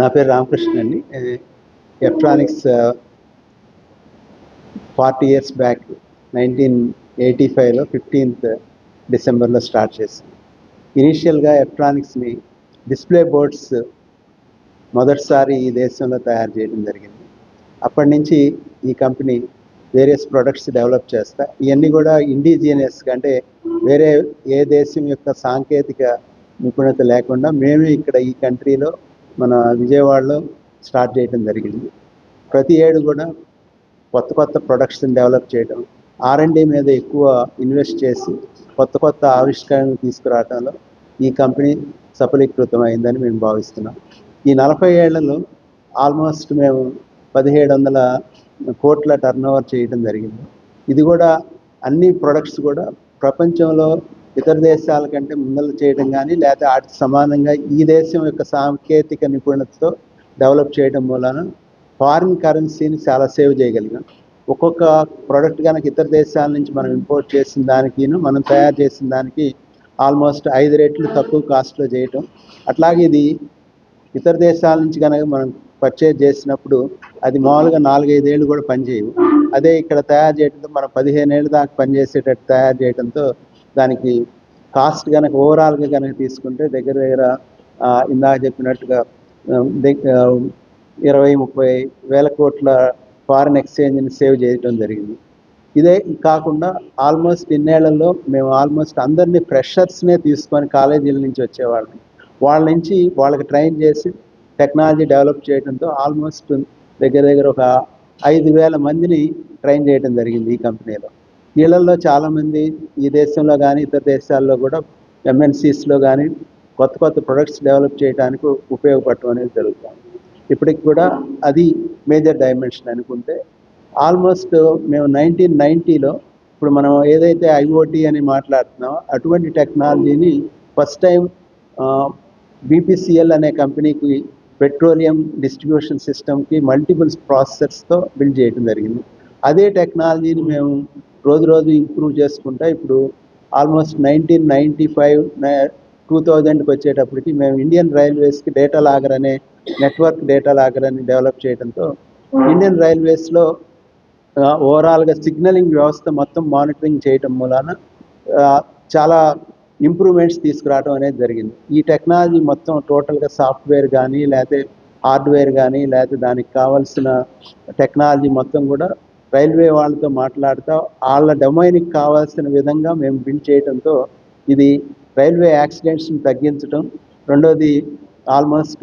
నా పేరు రామకృష్ణ అండి. ఎలక్ట్రానిక్స్ 40 years బ్యాక్ 1985లో 15th డిసెంబర్లో స్టార్ట్ చేశాను. ఇనీషియల్గా ఎలక్ట్రానిక్స్ని డిస్ప్లే బోర్డ్స్ మొదటిసారి ఈ దేశంలో తయారు చేయడం జరిగింది. అప్పటి నుంచి ఈ కంపెనీ వేరియస్ ప్రొడక్ట్స్ డెవలప్ చేస్తా, ఇవన్నీ కూడా ఇండిజినియస్గా, అంటే వేరే ఏ దేశం యొక్క సాంకేతిక నిపుణత లేకుండా మేము ఇక్కడ ఈ కంట్రీలో మన విజయవాడలో స్టార్ట్ చేయడం జరిగింది. ప్రతి ఏడు కూడా కొత్త కొత్త ప్రొడక్ట్స్ని డెవలప్ చేయడం, R&D మీద ఎక్కువ ఇన్వెస్ట్ చేసి కొత్త కొత్త ఆవిష్కరణలు తీసుకురావడంలో ఈ కంపెనీ సఫలీకృతమైందని మేము భావిస్తున్నాం. ఈ 40 ఏళ్లలో ఆల్మోస్ట్ మేము 1700 కోట్ల టర్నోవర్ చేయడం జరిగింది. ఇది కూడా అన్ని ప్రొడక్ట్స్ కూడా ప్రపంచంలో ఇతర దేశాల కంటే ముందర చేయడం కానీ, లేకపోతే వాటికి సమానంగా ఈ దేశం యొక్క సాంకేతిక నిపుణతతో డెవలప్ చేయడం మూలన ఫారిన్ కరెన్సీని చాలా సేవ్ చేయగలిగాం. ఒక్కొక్క ప్రోడక్ట్ కనుక ఇతర దేశాల నుంచి మనం ఇంపోర్ట్ చేసిన దానికి మనం తయారు చేసిన దానికి ఆల్మోస్ట్ 5 రెట్లు తక్కువ కాస్ట్లో చేయటం. అట్లాగే ఇది ఇతర దేశాల నుంచి కనుక మనం పర్చేజ్ చేసినప్పుడు అది మామూలుగా 4-5 ఏళ్ళు కూడా పనిచేయవు. అదే ఇక్కడ తయారు చేయడంతో మనం 15 ఏళ్ళ దాకా పనిచేసేటట్టు తయారు చేయడంతో దానికి కాస్ట్ కనుక ఓవరాల్గా కనుక తీసుకుంటే దగ్గర దగ్గర ఇందాక చెప్పినట్టుగా 20-30 వేల కోట్ల ఫారిన్ ఎక్స్చేంజ్ని సేవ్ చేయడం జరిగింది. ఇదే కాకుండా ఆల్మోస్ట్ ఇన్నేళ్లలో మేము ఆల్మోస్ట్ అందరినీ ఫ్రెషర్స్నే తీసుకొని కాలేజీల నుంచి వచ్చేవాళ్ళని, వాళ్ళ నుంచి వాళ్ళకి ట్రైన్ చేసి టెక్నాలజీ డెవలప్ చేయడంతో ఆల్మోస్ట్ దగ్గర దగ్గర ఒక 5,000 మందిని ట్రైన్ చేయడం జరిగింది ఈ కంపెనీలో. వీళ్ళల్లో చాలామంది ఈ దేశంలో కానీ ఇతర దేశాల్లో కూడా MNCస్లో కానీ కొత్త కొత్త ప్రొడక్ట్స్ డెవలప్ చేయడానికి ఉపయోగపడటం అనేది జరుగుతుంది. ఇప్పటికి కూడా అది మేజర్ డైమెన్షన్ అనుకుంటే ఆల్మోస్ట్ మేము 1990లో ఇప్పుడు మనం ఏదైతే IoT అని మాట్లాడుతున్నామో అటువంటి టెక్నాలజీని ఫస్ట్ టైం BPCL అనే కంపెనీకి పెట్రోలియం డిస్ట్రిబ్యూషన్ సిస్టమ్కి మల్టిపుల్స్ ప్రాసెసర్స్తో బిల్డ్ చేయడం జరిగింది. అదే టెక్నాలజీని మేము రోజు రోజు ఇంప్రూవ్ చేసుకుంటా ఇప్పుడు ఆల్మోస్ట్ 1995-2000కి వచ్చేటప్పటికి మేము ఇండియన్ రైల్వేస్కి డేటా లాగర్ అనే నెట్వర్క్ డేటా లాగర్ అని డెవలప్ చేయడంతో ఇండియన్ రైల్వేస్లో ఓవరాల్గా సిగ్నలింగ్ వ్యవస్థ మొత్తం మానిటరింగ్ చేయడం మూలాన చాలా ఇంప్రూవ్మెంట్స్ తీసుకురావడం అనేది జరిగింది. ఈ టెక్నాలజీ మొత్తం టోటల్గా సాఫ్ట్వేర్ కానీ లేకపోతే హార్డ్వేర్ కానీ లేకపోతే దానికి కావాల్సిన టెక్నాలజీ మొత్తం కూడా రైల్వే వాళ్ళతో మాట్లాడుతూ వాళ్ళ డొమైన్కి కావాల్సిన విధంగా మేము బిల్డ్ చేయడంతో ఇది రైల్వే యాక్సిడెంట్స్ని తగ్గించడం, రెండోది ఆల్మోస్ట్